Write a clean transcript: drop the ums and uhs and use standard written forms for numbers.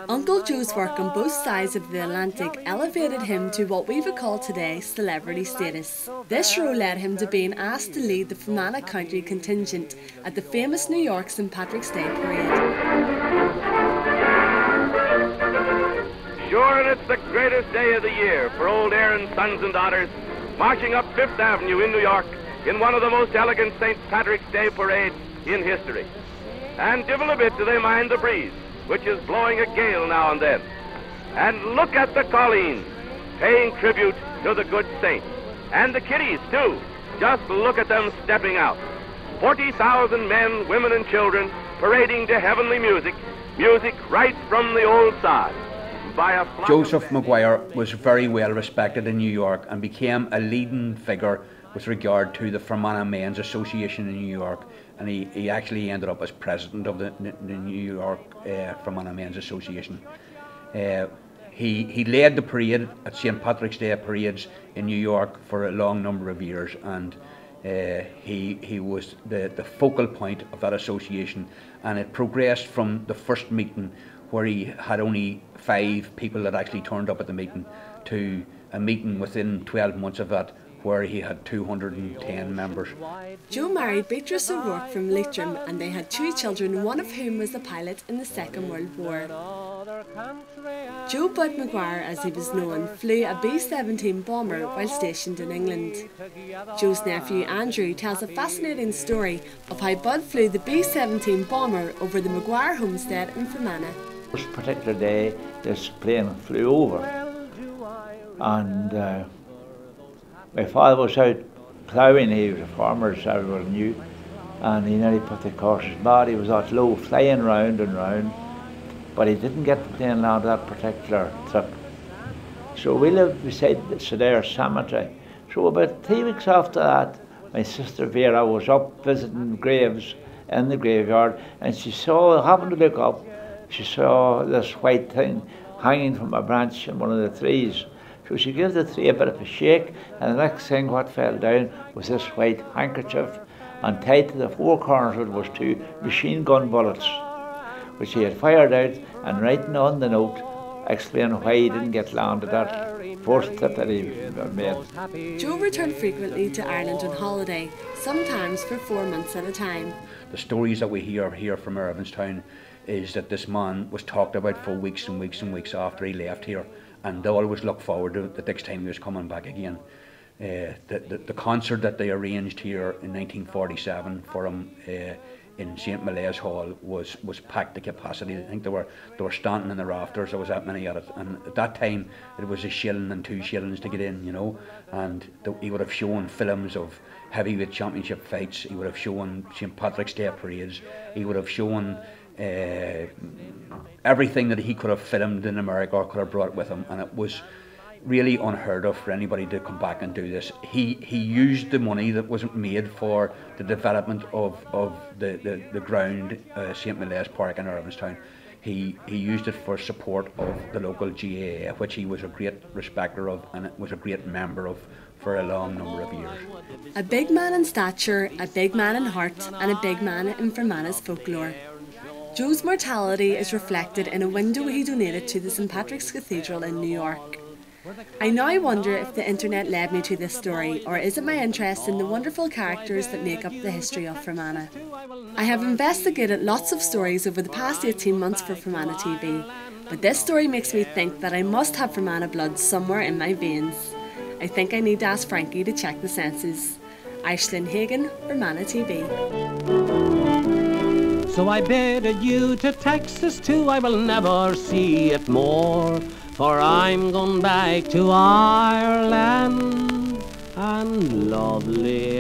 Uncle Joe's work on both sides of the Atlantic elevated him to what we would call today celebrity status. This role led him to being asked to lead the Fermanagh County contingent at the famous New York St. Patrick's Day parade. Sure, and it's the greatest day of the year for old Erin's sons and daughters, marching up Fifth Avenue in New York in one of the most elegant St. Patrick's Day parades in history. And divil a bit do they mind the breeze, which is blowing a gale now and then. And look at the colleens, paying tribute to the good saint. And the kiddies, too. Just look at them stepping out. 40,000 men, women, and children parading to heavenly music, music right from the old sod. Joseph Maguire was very well respected in New York and became a leading figure with regard to the Fermanagh Men's Association in New York, and he actually ended up as president of the New York Fermanagh Men's Association. He led the parade at St. Patrick's Day parades in New York for a long number of years, and he was the focal point of that association, and it progressed from the first meeting where he had only 5 people that actually turned up at the meeting to a meeting within 12 months of that where he had 210 members. Joe married Beatrice O'Rourke from Leitrim, and they had 2 children, one of whom was a pilot in the Second World War. Joe Bud Maguire, as he was known, flew a B-17 bomber while stationed in England. Joe's nephew Andrew tells a fascinating story of how Bud flew the B-17 bomber over the Maguire homestead in Fermanagh. This particular day, this plane flew over, and my father was out ploughing. He was a farmer, as everyone knew, and he nearly put the horses mad. He was that low, flying round and round, but he didn't get the plane landed that particular trip. So we lived beside the Sedare Cemetery. So about 3 weeks after that, my sister Vera was up visiting graves in the graveyard, and she happened to look up, she saw this white thing hanging from a branch in one of the trees. So she gave the tree a bit of a shake, and the next thing what fell down was this white handkerchief, and tied to the 4 corners of it was 2 machine gun bullets, which he had fired out, and writing on the note explaining why he didn't get landed that first trip that he made. Joe returned frequently to Ireland on holiday, sometimes for 4 months at a time. The stories that we hear here from Irvinstown is that this man was talked about for weeks and weeks and weeks after he left here, and they always looked forward to the next time he was coming back again. The concert that they arranged here in 1947 for him in St. Maile's Hall was packed to capacity. I think they were standing in the rafters. There was that many at it, and at that time it was $1 and 2 shillings to get in, you know. And he would have shown films of heavyweight championship fights. He would have shown St. Patrick's Day parades. He would have shown everything that he could have filmed in America or could have brought with him, and it was really unheard of for anybody to come back and do this. He used the money that wasn't made for the development of the ground, St. Maile's Park in Irvinstown. He used it for support of the local GAA, which he was a great respecter of and was a great member of for a long number of years. A big man in stature, a big man in heart, and a big man in Fermanagh's folklore. Joe's mortality is reflected in a window he donated to the St. Patrick's Cathedral in New York. I now wonder if the internet led me to this story, or is it my interest in the wonderful characters that make up the history of Fermanagh. I have investigated lots of stories over the past 18 months for Fermanagh TV, but this story makes me think that I must have Fermanagh blood somewhere in my veins. I think I need to ask Frankie to check the senses. Aislinn, Hagan, Fermanagh TV. So I bid adieu to Texas too, I will never see it more, for I'm gone back to Ireland and lovely